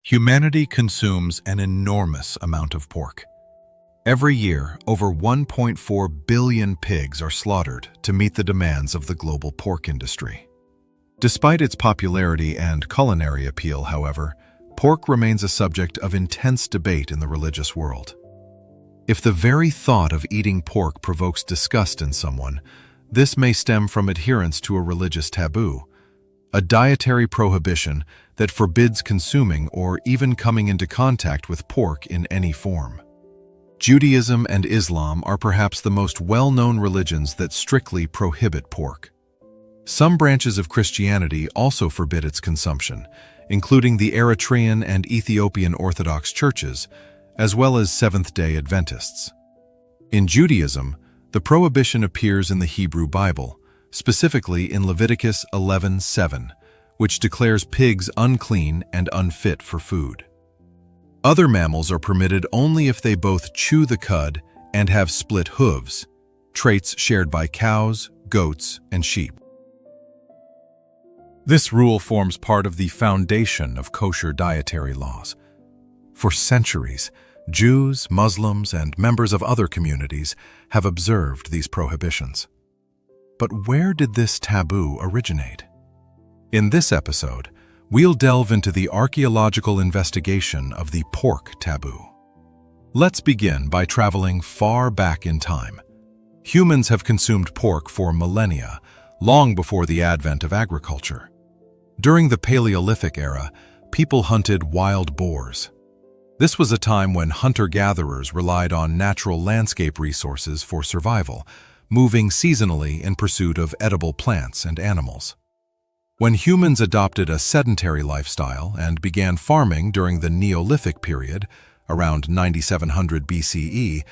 Humanity consumes an enormous amount of pork. Every year, over 1.4 billion pigs are slaughtered to meet the demands of the global pork industry. Despite its popularity and culinary appeal, however, pork remains a subject of intense debate in the religious world. If the very thought of eating pork provokes disgust in someone, this may stem from adherence to a religious taboo, a dietary prohibition that forbids consuming or even coming into contact with pork in any form. Judaism and Islam are perhaps the most well-known religions that strictly prohibit pork. Some branches of Christianity also forbid its consumption, including the Eritrean and Ethiopian Orthodox churches, as well as Seventh-day Adventists. In Judaism, the prohibition appears in the Hebrew Bible, specifically in Leviticus 11:7, which declares pigs unclean and unfit for food. Other mammals are permitted only if they both chew the cud and have split hooves, traits shared by cows, goats, and sheep. This rule forms part of the foundation of kosher dietary laws. For centuries, Jews, Muslims, and members of other communities have observed these prohibitions. But where did this taboo originate? In this episode, we'll delve into the archaeological investigation of the pork taboo. Let's begin by traveling far back in time. Humans have consumed pork for millennia, long before the advent of agriculture. During the Paleolithic era, people hunted wild boars. This was a time when hunter-gatherers relied on natural landscape resources for survival, moving seasonally in pursuit of edible plants and animals. When humans adopted a sedentary lifestyle and began farming during the Neolithic period, around 9700 BCE,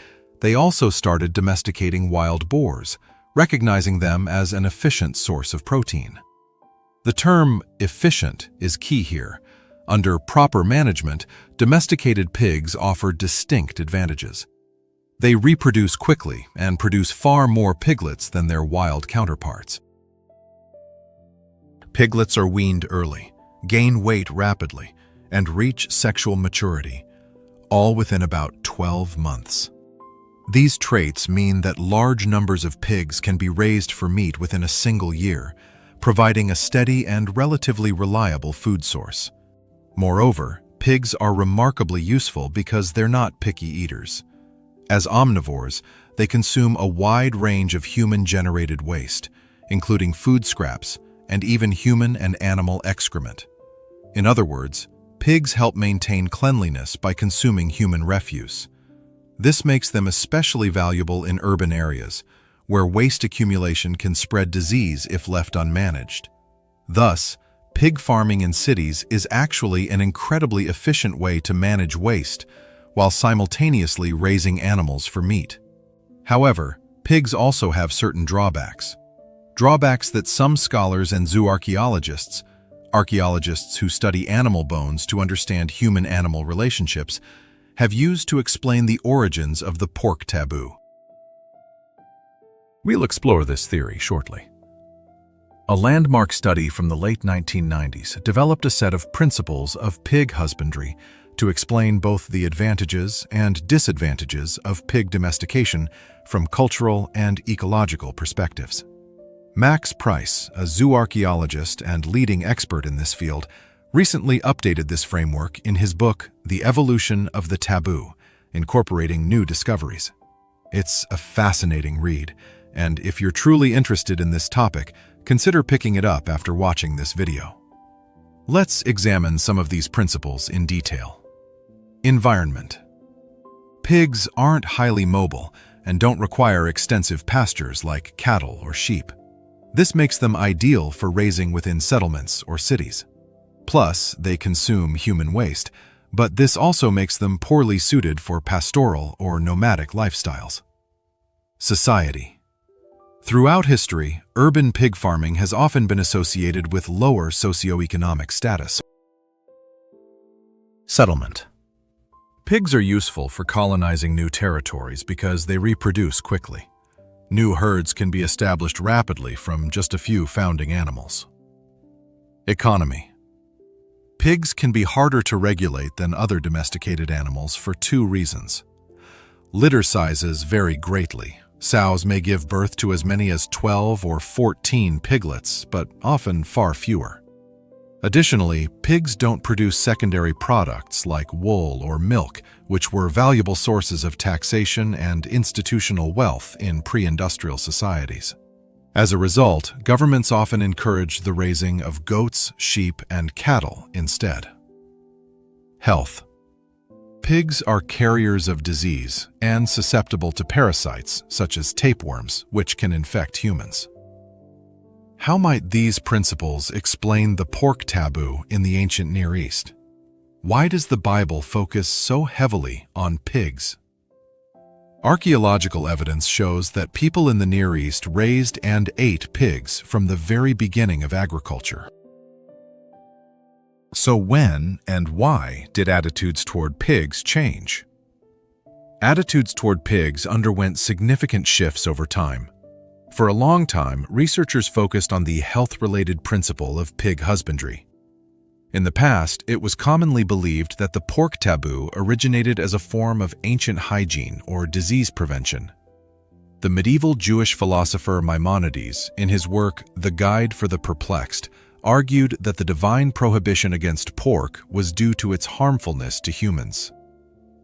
they also started domesticating wild boars, recognizing them as an efficient source of protein. The term efficient is key here. Under proper management, domesticated pigs offer distinct advantages. They reproduce quickly and produce far more piglets than their wild counterparts. Piglets are weaned early, gain weight rapidly, and reach sexual maturity, all within about 12 months. These traits mean that large numbers of pigs can be raised for meat within a single year, providing a steady and relatively reliable food source. Moreover, pigs are remarkably useful because they're not picky eaters. As omnivores, they consume a wide range of human-generated waste, including food scraps and even human and animal excrement. In other words, pigs help maintain cleanliness by consuming human refuse. This makes them especially valuable in urban areas, where waste accumulation can spread disease if left unmanaged. Thus, pig farming in cities is actually an incredibly efficient way to manage waste, while simultaneously raising animals for meat. However, pigs also have certain drawbacks. Drawbacks that some scholars and zooarchaeologists, archaeologists who study animal bones to understand human-animal relationships, have used to explain the origins of the pork taboo. We'll explore this theory shortly. A landmark study from the late 1990s developed a set of principles of pig husbandry to explain both the advantages and disadvantages of pig domestication from cultural and ecological perspectives. Max Price, a zooarchaeologist and leading expert in this field, recently updated this framework in his book, The Evolution of the Taboo, incorporating new discoveries. It's a fascinating read, and if you're truly interested in this topic, consider picking it up after watching this video. Let's examine some of these principles in detail. Environment. Pigs aren't highly mobile and don't require extensive pastures like cattle or sheep. This makes them ideal for raising within settlements or cities. Plus, they consume human waste, but this also makes them poorly suited for pastoral or nomadic lifestyles. Society. Throughout history, urban pig farming has often been associated with lower socioeconomic status. Settlement. Pigs are useful for colonizing new territories because they reproduce quickly. New herds can be established rapidly from just a few founding animals. Economy. Pigs can be harder to regulate than other domesticated animals for two reasons. Litter sizes vary greatly. Sows may give birth to as many as 12 or 14 piglets, but often far fewer. Additionally, pigs don't produce secondary products like wool or milk, which were valuable sources of taxation and institutional wealth in pre-industrial societies. As a result, governments often encouraged the raising of goats, sheep, and cattle instead. Health. Pigs are carriers of disease and susceptible to parasites such as tapeworms, which can infect humans. How might these principles explain the pork taboo in the ancient Near East? Why does the Bible focus so heavily on pigs? Archaeological evidence shows that people in the Near East raised and ate pigs from the very beginning of agriculture. So when and why did attitudes toward pigs change? Attitudes toward pigs underwent significant shifts over time. For a long time, researchers focused on the health-related principle of pig husbandry. In the past, it was commonly believed that the pork taboo originated as a form of ancient hygiene or disease prevention. The medieval Jewish philosopher Maimonides, in his work The Guide for the Perplexed, argued that the divine prohibition against pork was due to its harmfulness to humans.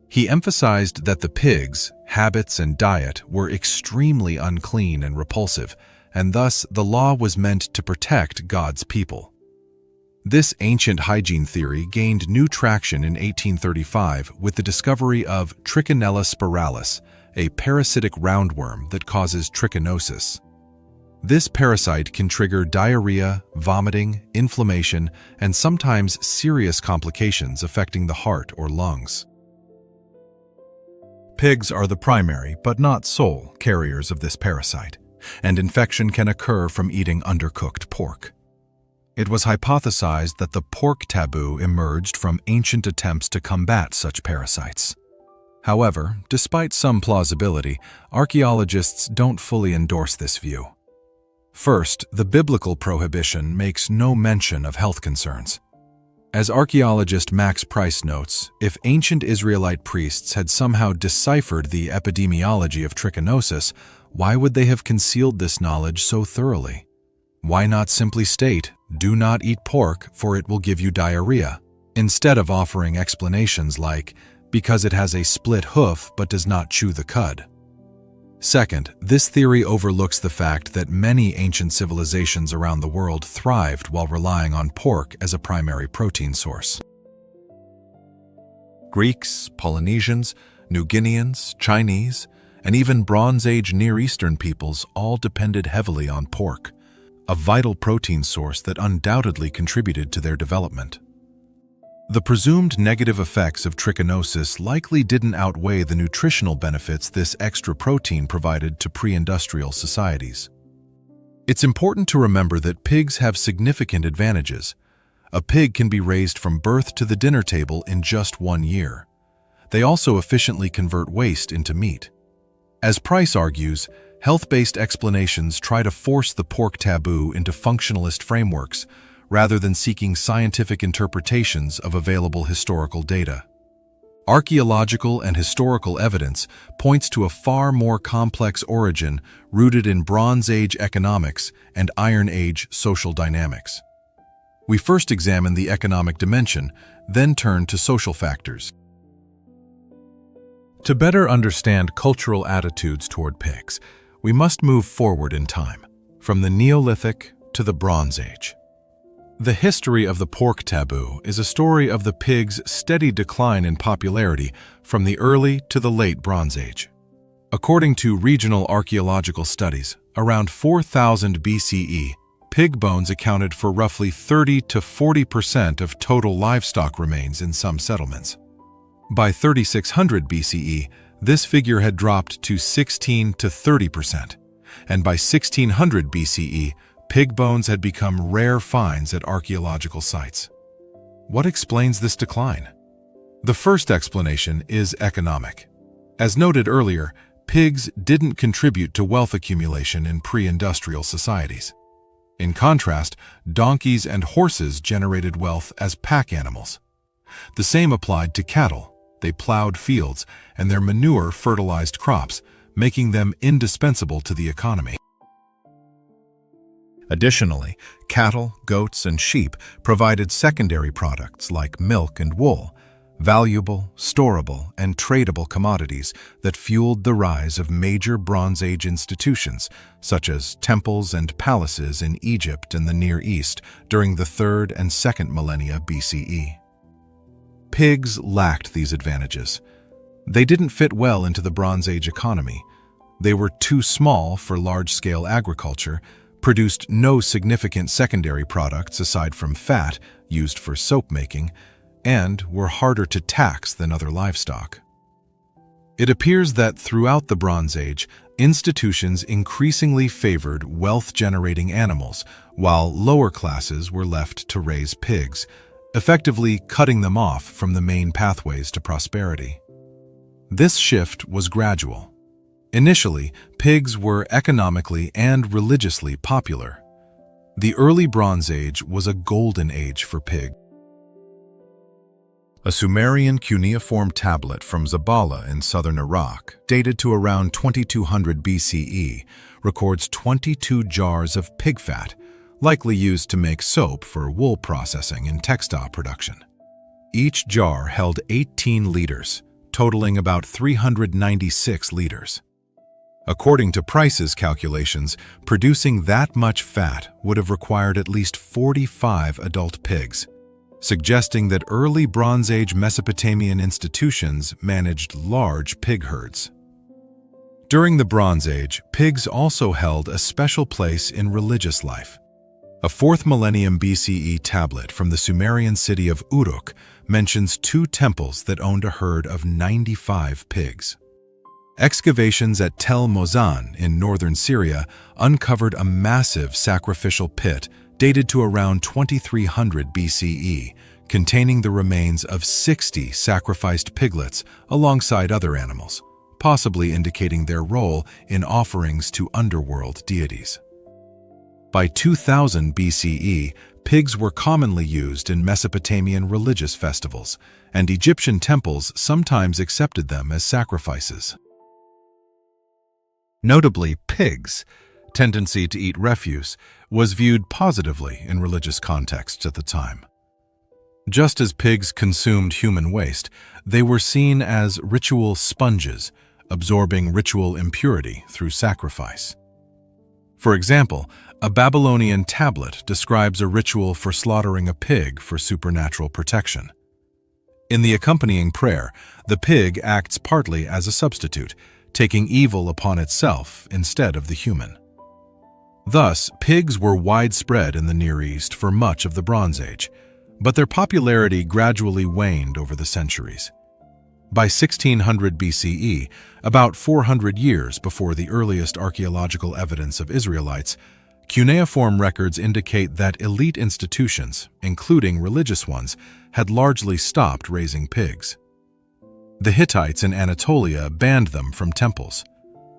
He emphasized that the pigs' habits and diet were extremely unclean and repulsive, and thus the law was meant to protect God's people. This ancient hygiene theory gained new traction in 1835 with the discovery of Trichinella spiralis, a parasitic roundworm that causes trichinosis. This parasite can trigger diarrhea, vomiting, inflammation, and sometimes serious complications affecting the heart or lungs. Pigs are the primary, but not sole, carriers of this parasite, and infection can occur from eating undercooked pork. It was hypothesized that the pork taboo emerged from ancient attempts to combat such parasites. However, despite some plausibility, archaeologists don't fully endorse this view. First, the biblical prohibition makes no mention of health concerns. As archaeologist Max Price notes, if ancient Israelite priests had somehow deciphered the epidemiology of trichinosis, why would they have concealed this knowledge so thoroughly? Why not simply state, "Do not eat pork, for it will give you diarrhea," instead of offering explanations like, "Because it has a split hoof but does not chew the cud"? Second, this theory overlooks the fact that many ancient civilizations around the world thrived while relying on pork as a primary protein source. Greeks, Polynesians, New Guineans, Chinese, and even Bronze Age Near Eastern peoples all depended heavily on pork, a vital protein source that undoubtedly contributed to their development. The presumed negative effects of trichinosis likely didn't outweigh the nutritional benefits this extra protein provided to pre-industrial societies. It's important to remember that pigs have significant advantages. A pig can be raised from birth to the dinner table in just 1 year. They also efficiently convert waste into meat. As Price argues, health-based explanations try to force the pork taboo into functionalist frameworks, rather than seeking scientific interpretations of available historical data. Archaeological and historical evidence points to a far more complex origin rooted in Bronze Age economics and Iron Age social dynamics. We first examine the economic dimension, then turn to social factors. To better understand cultural attitudes toward pigs, we must move forward in time, from the Neolithic to the Bronze Age. The history of the pork taboo is a story of the pig's steady decline in popularity from the early to the late Bronze Age. According to regional archaeological studies, around 4000 BCE, pig bones accounted for roughly 30 to 40% of total livestock remains in some settlements. By 3600 BCE, this figure had dropped to 16 to 30%, and by 1600 BCE, pig bones had become rare finds at archaeological sites. What explains this decline? The first explanation is economic. As noted earlier, pigs didn't contribute to wealth accumulation in pre-industrial societies. In contrast, donkeys and horses generated wealth as pack animals. The same applied to cattle. They plowed fields, and their manure fertilized crops, making them indispensable to the economy. Additionally, cattle, goats, and sheep provided secondary products like milk and wool, valuable, storable, and tradable commodities that fueled the rise of major Bronze Age institutions, such as temples and palaces in Egypt and the Near East during the 3rd and 2nd millennia BCE. Pigs lacked these advantages. They didn't fit well into the Bronze Age economy. They were too small for large-scale agriculture, produced no significant secondary products aside from fat used for soap making, and were harder to tax than other livestock. It appears that throughout the Bronze Age, institutions increasingly favored wealth-generating animals, while lower classes were left to raise pigs, effectively cutting them off from the main pathways to prosperity. This shift was gradual. Initially, pigs were economically and religiously popular. The early Bronze Age was a golden age for pigs. A Sumerian cuneiform tablet from Zabala in southern Iraq, dated to around 2200 BCE, records 22 jars of pig fat, likely used to make soap for wool processing and textile production. Each jar held 18 liters, totaling about 396 liters. According to Price's calculations, producing that much fat would have required at least 45 adult pigs, suggesting that early Bronze Age Mesopotamian institutions managed large pig herds. During the Bronze Age, pigs also held a special place in religious life. A 4th millennium BCE tablet from the Sumerian city of Uruk mentions 2 temples that owned a herd of 95 pigs. Excavations at Tel Mozan in northern Syria uncovered a massive sacrificial pit dated to around 2300 BCE, containing the remains of 60 sacrificed piglets alongside other animals, possibly indicating their role in offerings to underworld deities. By 2000 BCE, pigs were commonly used in Mesopotamian religious festivals, and Egyptian temples sometimes accepted them as sacrifices. Notably, pigs' tendency to eat refuse was viewed positively in religious contexts at the time. Just as pigs consumed human waste, they were seen as ritual sponges, absorbing ritual impurity through sacrifice. For example, a Babylonian tablet describes a ritual for slaughtering a pig for supernatural protection. In the accompanying prayer, the pig acts partly as a substitute, taking evil upon itself instead of the human. Thus, pigs were widespread in the Near East for much of the Bronze Age, but their popularity gradually waned over the centuries. By 1600 BCE, about 400 years before the earliest archaeological evidence of Israelites, cuneiform records indicate that elite institutions, including religious ones, had largely stopped raising pigs. The Hittites in Anatolia banned them from temples.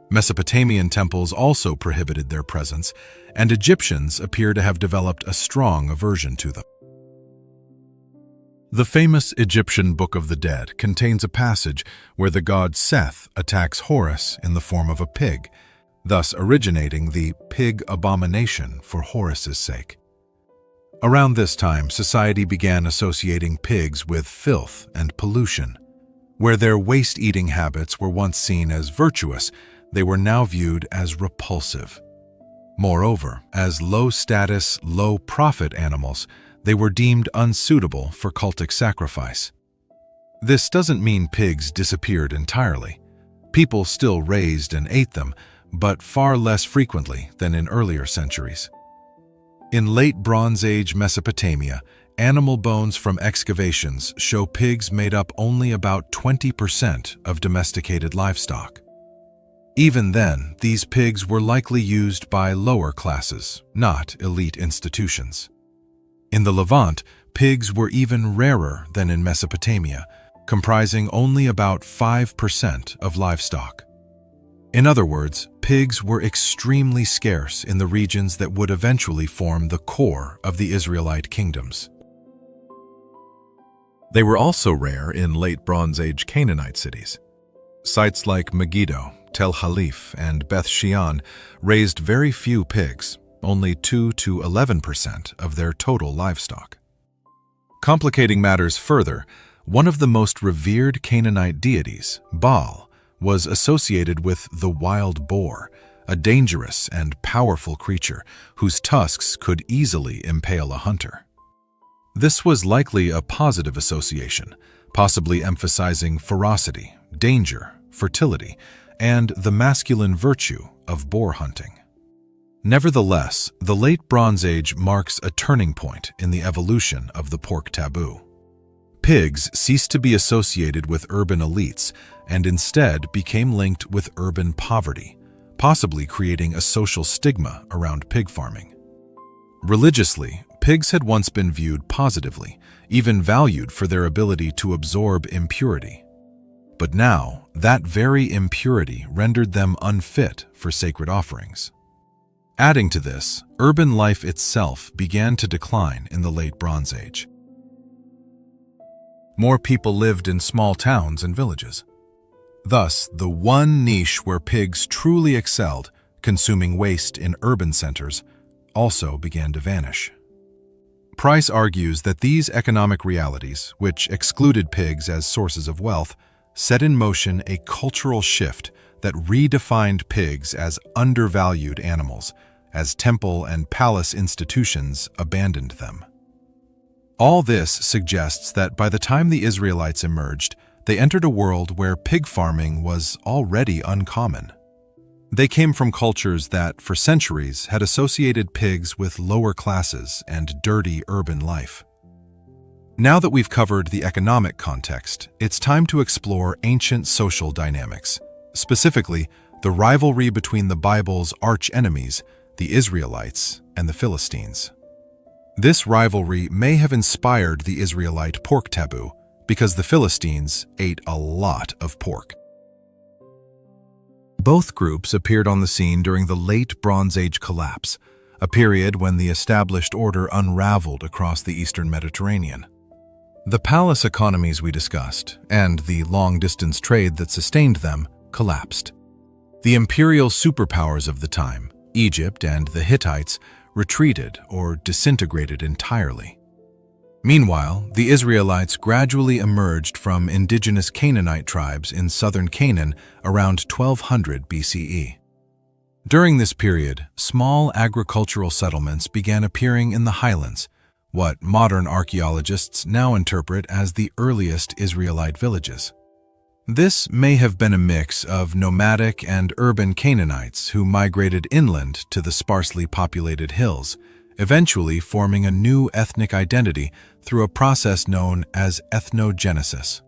Mesopotamian temples also prohibited their presence, and Egyptians appear to have developed a strong aversion to them. The famous Egyptian Book of the Dead contains a passage where the god Seth attacks Horus in the form of a pig, thus originating the pig abomination for Horus's sake. Around this time, society began associating pigs with filth and pollution. Where their waste-eating habits were once seen as virtuous, they were now viewed as repulsive. Moreover, as low-status, low-profit animals, they were deemed unsuitable for cultic sacrifice. This doesn't mean pigs disappeared entirely. People still raised and ate them, but far less frequently than in earlier centuries. In late Bronze Age Mesopotamia, animal bones from excavations show pigs made up only about 20% of domesticated livestock. Even then, these pigs were likely used by lower classes, not elite institutions. In the Levant, pigs were even rarer than in Mesopotamia, comprising only about 5% of livestock. In other words, pigs were extremely scarce in the regions that would eventually form the core of the Israelite kingdoms. They were also rare in late Bronze Age Canaanite cities. Sites like Megiddo, Tel Halif, and Beth Shean raised very few pigs, only 2 to 11% of their total livestock. Complicating matters further, one of the most revered Canaanite deities, Baal, was associated with the wild boar, a dangerous and powerful creature whose tusks could easily impale a hunter. This was likely a positive association, possibly emphasizing ferocity, danger, fertility, and the masculine virtue of boar hunting. Nevertheless, the Late Bronze Age marks a turning point in the evolution of the pork taboo. Pigs ceased to be associated with urban elites and instead became linked with urban poverty, possibly creating a social stigma around pig farming. Religiously, pigs had once been viewed positively, even valued for their ability to absorb impurity. But now, that very impurity rendered them unfit for sacred offerings. Adding to this, urban life itself began to decline in the Late Bronze Age. More people lived in small towns and villages. Thus, the one niche where pigs truly excelled, consuming waste in urban centers, also began to vanish. Price argues that these economic realities, which excluded pigs as sources of wealth, set in motion a cultural shift that redefined pigs as undervalued animals, as temple and palace institutions abandoned them. All this suggests that by the time the Israelites emerged, they entered a world where pig farming was already uncommon. They came from cultures that, for centuries, had associated pigs with lower classes and dirty urban life. Now that we've covered the economic context, it's time to explore ancient social dynamics, specifically the rivalry between the Bible's arch-enemies, the Israelites, and the Philistines. This rivalry may have inspired the Israelite pork taboo because the Philistines ate a lot of pork. Both groups appeared on the scene during the Late Bronze Age collapse, a period when the established order unraveled across the Eastern Mediterranean. The palace economies we discussed, and the long-distance trade that sustained them, collapsed. The imperial superpowers of the time, Egypt and the Hittites, retreated or disintegrated entirely. Meanwhile, the Israelites gradually emerged from indigenous Canaanite tribes in southern Canaan around 1200 BCE. During this period, small agricultural settlements began appearing in the highlands, what modern archaeologists now interpret as the earliest Israelite villages. This may have been a mix of nomadic and urban Canaanites who migrated inland to the sparsely populated hills, eventually forming a new ethnic identity through a process known as ethnogenesis.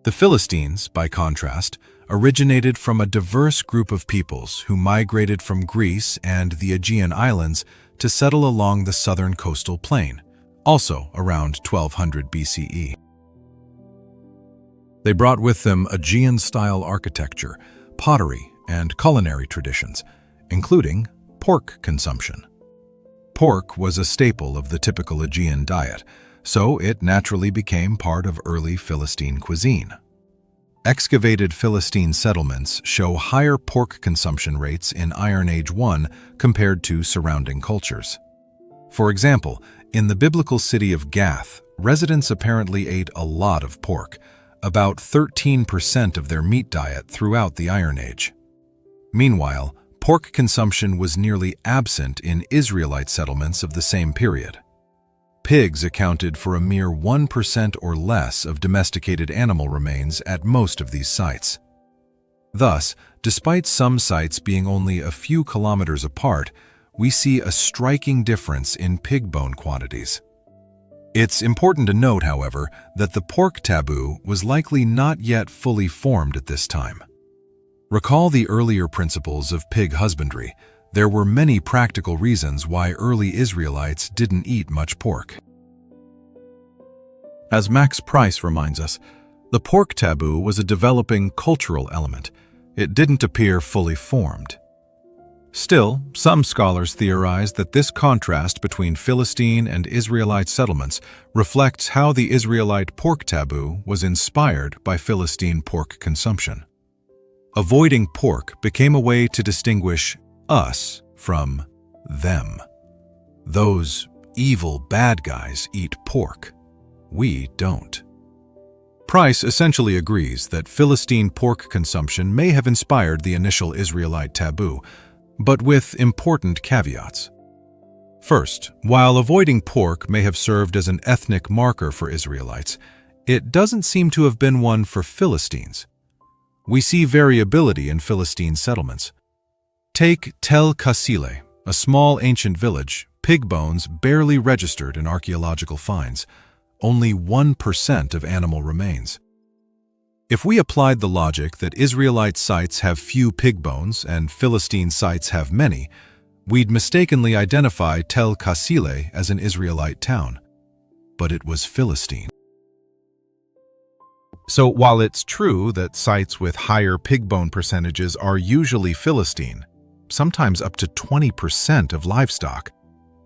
The Philistines, by contrast, originated from a diverse group of peoples who migrated from Greece and the Aegean Islands to settle along the southern coastal plain, also around 1200 BCE. They brought with them Aegean-style architecture, pottery, and culinary traditions, including pork consumption. Pork was a staple of the typical Aegean diet, so it naturally became part of early Philistine cuisine. Excavated Philistine settlements show higher pork consumption rates in Iron Age I compared to surrounding cultures. For example, in the biblical city of Gath, residents apparently ate a lot of pork, about 13% of their meat diet throughout the Iron Age. Meanwhile, pork consumption was nearly absent in Israelite settlements of the same period. Pigs accounted for a mere 1% or less of domesticated animal remains at most of these sites. Thus, despite some sites being only a few kilometers apart, we see a striking difference in pig bone quantities. It's important to note, however, that the pork taboo was likely not yet fully formed at this time. Recall the earlier principles of pig husbandry. There were many practical reasons why early Israelites didn't eat much pork. As Max Price reminds us, the pork taboo was a developing cultural element. it didn't appear fully formed. Still, some scholars theorize that this contrast between Philistine and Israelite settlements reflects how the Israelite pork taboo was inspired by Philistine pork consumption. Avoiding pork became a way to distinguish us from them. Those evil bad guys eat pork. We don't. Price essentially agrees that Philistine pork consumption may have inspired the initial Israelite taboo, but with important caveats. First, while avoiding pork may have served as an ethnic marker for Israelites, it doesn't seem to have been one for Philistines. We see variability in Philistine settlements. Take Tel Kasile, a small ancient village, pig bones barely registered in archaeological finds, only 1% of animal remains. If we applied the logic that Israelite sites have few pig bones and Philistine sites have many, we'd mistakenly identify Tel Kasile as an Israelite town. But it was Philistine. So while it's true that sites with higher pig bone percentages are usually Philistine, sometimes up to 20% of livestock,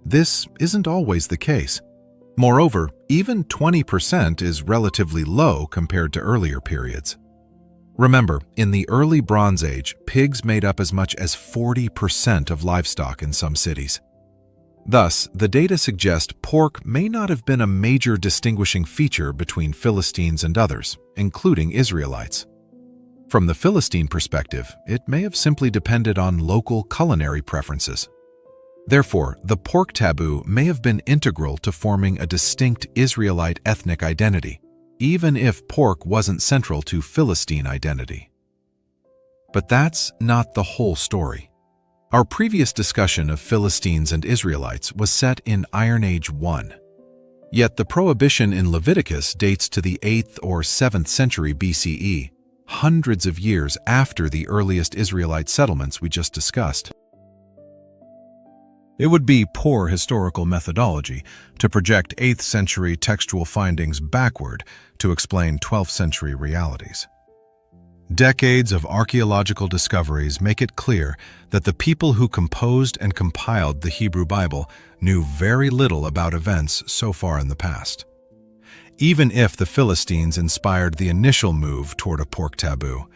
this isn't always the case. Moreover, even 20% is relatively low compared to earlier periods. Remember, in the early Bronze Age, pigs made up as much as 40% of livestock in some cities. Thus, the data suggest pork may not have been a major distinguishing feature between Philistines and others, including Israelites. From the Philistine perspective, it may have simply depended on local culinary preferences. Therefore, the pork taboo may have been integral to forming a distinct Israelite ethnic identity, even if pork wasn't central to Philistine identity. But that's not the whole story. Our previous discussion of Philistines and Israelites was set in Iron Age 1. Yet the prohibition in Leviticus dates to the 8th or 7th century BCE, hundreds of years after the earliest Israelite settlements we just discussed. It would be poor historical methodology to project 8th century textual findings backward to explain 12th century realities. Decades of archaeological discoveries make it clear that the people who composed and compiled the Hebrew Bible knew very little about events so far in the past. Even if the Philistines inspired the initial move toward a pork taboo,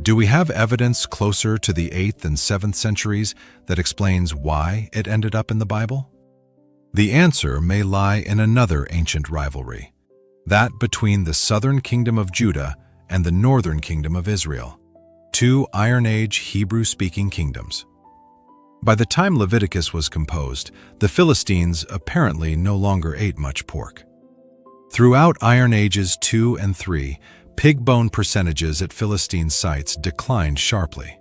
do we have evidence closer to the 8th and 7th centuries that explains why it ended up in the Bible? The answer may lie in another ancient rivalry, that between the southern kingdom of Judah and the northern kingdom of Israel, two Iron Age Hebrew-speaking kingdoms. By the time Leviticus was composed, the Philistines apparently no longer ate much pork. Throughout Iron Ages 2 and 3, pig bone percentages at Philistine sites declined sharply.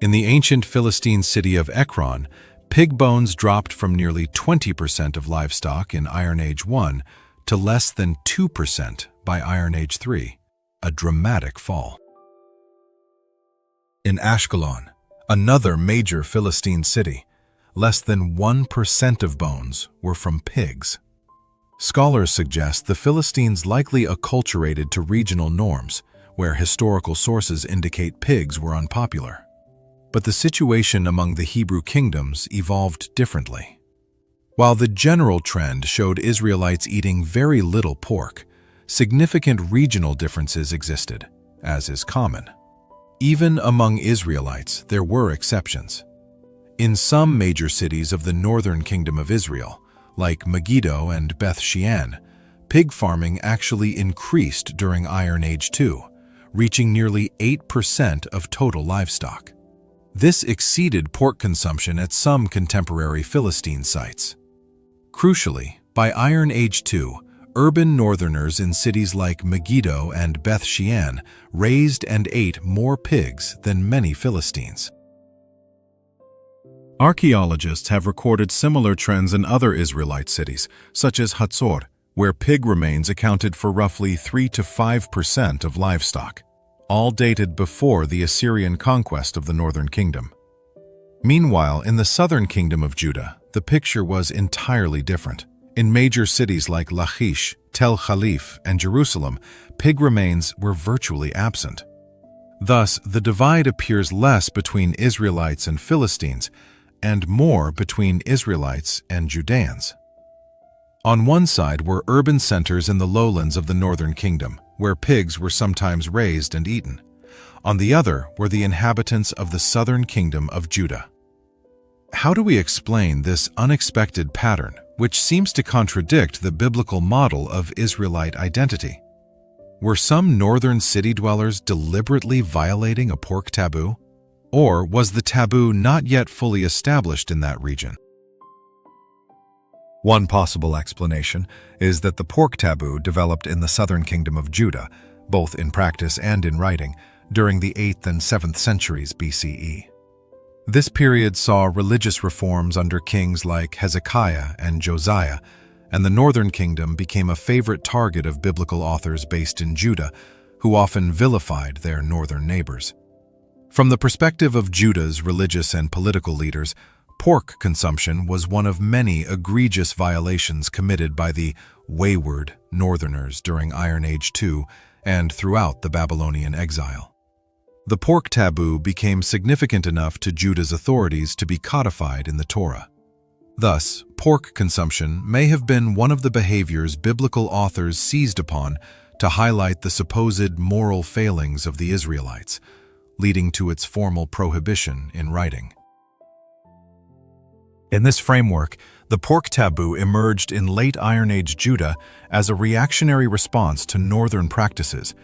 In the ancient Philistine city of Ekron, pig bones dropped from nearly 20% of livestock in Iron Age 1 to less than 2% by Iron Age 3, a dramatic fall. In Ashkelon, another major Philistine city, less than 1% of bones were from pigs. Scholars suggest the Philistines likely acculturated to regional norms, where historical sources indicate pigs were unpopular. But the situation among the Hebrew kingdoms evolved differently. While the general trend showed Israelites eating very little pork, significant regional differences existed, as is common. Even among Israelites, there were exceptions. In some major cities of the northern kingdom of Israel, like Megiddo and Beth Shean, pig farming actually increased during Iron Age 2, reaching nearly 8% of total livestock. This exceeded pork consumption at some contemporary Philistine sites. Crucially, by Iron Age 2, urban northerners in cities like Megiddo and Beth Shean raised and ate more pigs than many Philistines. Archaeologists have recorded similar trends in other Israelite cities, such as Hatzor, where pig remains accounted for roughly 3 to 5% of livestock, all dated before the Assyrian conquest of the northern kingdom. Meanwhile, in the southern kingdom of Judah, the picture was entirely different. In major cities like Lachish, Tel Khalif, and Jerusalem, pig remains were virtually absent. Thus, the divide appears less between Israelites and Philistines, and more between Israelites and Judeans. On one side were urban centers in the lowlands of the northern kingdom, where pigs were sometimes raised and eaten. On the other were the inhabitants of the southern kingdom of Judah. How do we explain this unexpected pattern, which seems to contradict the biblical model of Israelite identity? Were some northern city dwellers deliberately violating a pork taboo? Or was the taboo not yet fully established in that region? One possible explanation is that the pork taboo developed in the southern kingdom of Judah, both in practice and in writing, during the 8th and 7th centuries BCE. This period saw religious reforms under kings like Hezekiah and Josiah, and the northern kingdom became a favorite target of biblical authors based in Judah, who often vilified their northern neighbors. From the perspective of Judah's religious and political leaders, pork consumption was one of many egregious violations committed by the wayward northerners during Iron Age II and throughout the Babylonian exile. The pork taboo became significant enough to Judah's authorities to be codified in the Torah. Thus, pork consumption may have been one of the behaviors biblical authors seized upon to highlight the supposed moral failings of the Israelites, leading to its formal prohibition in writing. In this framework, the pork taboo emerged in late Iron Age Judah as a reactionary response to northern practices,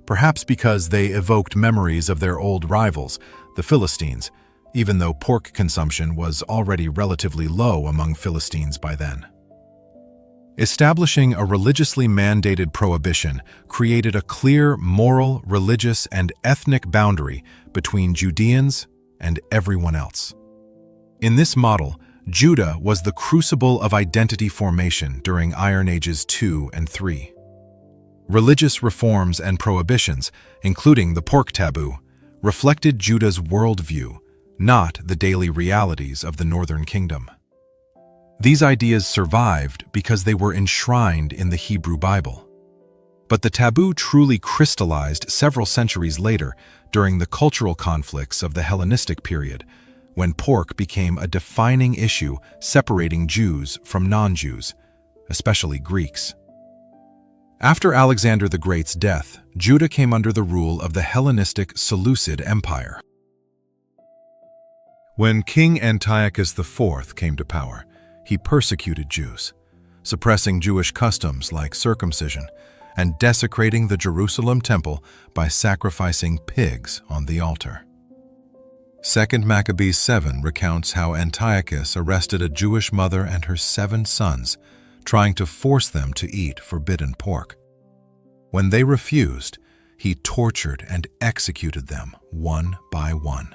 perhaps because they evoked memories of their old rivals, the Philistines, even though pork consumption was already relatively low among Philistines by then. Establishing a religiously mandated prohibition created a clear moral, religious, and ethnic boundary between Judeans and everyone else. In this model, Judah was the crucible of identity formation during Iron Ages II and III. Religious reforms and prohibitions, including the pork taboo, reflected Judah's worldview, not the daily realities of the northern kingdom. These ideas survived because they were enshrined in the Hebrew Bible. But the taboo truly crystallized several centuries later during the cultural conflicts of the Hellenistic period, when pork became a defining issue separating Jews from non-Jews, especially Greeks. After Alexander the Great's death, Judah came under the rule of the Hellenistic Seleucid Empire. When King Antiochus IV came to power, he persecuted Jews, suppressing Jewish customs like circumcision and desecrating the Jerusalem temple by sacrificing pigs on the altar. 2 Maccabees 7 recounts how Antiochus arrested a Jewish mother and her 7 sons, trying to force them to eat forbidden pork. When they refused, he tortured and executed them one by one.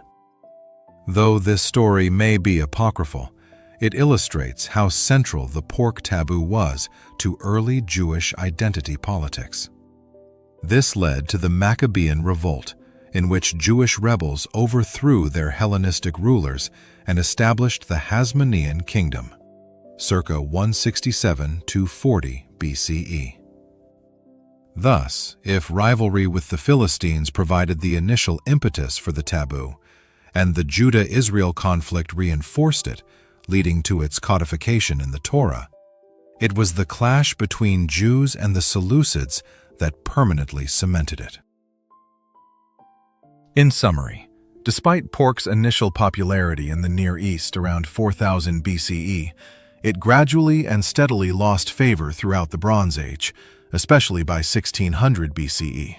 Though this story may be apocryphal, it illustrates how central the pork taboo was to early Jewish identity politics. This led to the Maccabean Revolt, in which Jewish rebels overthrew their Hellenistic rulers and established the Hasmonean kingdom, circa 167 to 40 BCE. Thus, if rivalry with the Philistines provided the initial impetus for the taboo, and the Judah-Israel conflict reinforced it, leading to its codification in the Torah, it was the clash between Jews and the Seleucids that permanently cemented it. In summary, despite pork's initial popularity in the Near East around 4000 BCE, it gradually and steadily lost favor throughout the Bronze Age, especially by 1600 BCE.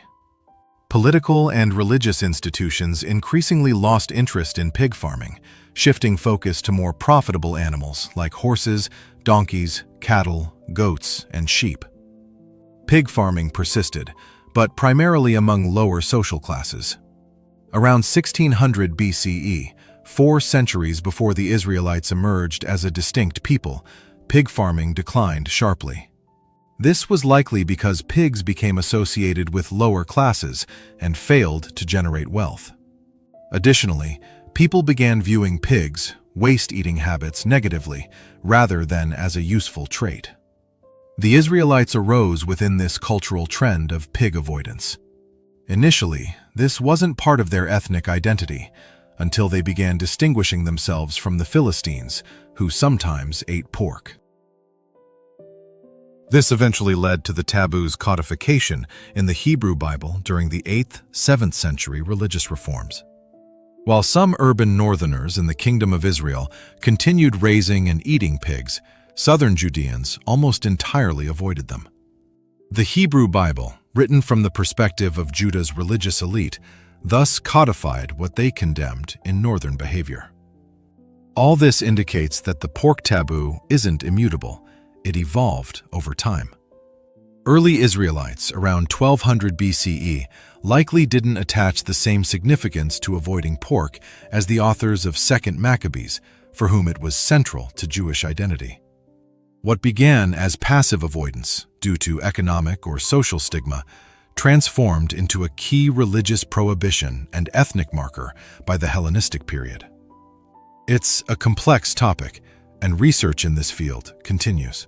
Political and religious institutions increasingly lost interest in pig farming, shifting focus to more profitable animals like horses, donkeys, cattle, goats, and sheep. Pig farming persisted, but primarily among lower social classes. Around 1600 BCE, 4 centuries before the Israelites emerged as a distinct people, pig farming declined sharply. This was likely because pigs became associated with lower classes and failed to generate wealth. Additionally, people began viewing pigs' waste-eating habits negatively rather than as a useful trait. The Israelites arose within this cultural trend of pig avoidance. Initially, this wasn't part of their ethnic identity, until they began distinguishing themselves from the Philistines, who sometimes ate pork. This eventually led to the taboo's codification in the Hebrew Bible during the 8th, 7th century religious reforms. While some urban northerners in the Kingdom of Israel continued raising and eating pigs, southern Judeans almost entirely avoided them. The Hebrew Bible, written from the perspective of Judah's religious elite, thus codified what they condemned in northern behavior. All this indicates that the pork taboo isn't immutable. It evolved over time. Early Israelites around 1200 BCE likely didn't attach the same significance to avoiding pork as the authors of 2nd Maccabees, for whom it was central to Jewish identity. What began as passive avoidance due to economic or social stigma transformed into a key religious prohibition and ethnic marker by the Hellenistic period. It's a complex topic, and research in this field continues.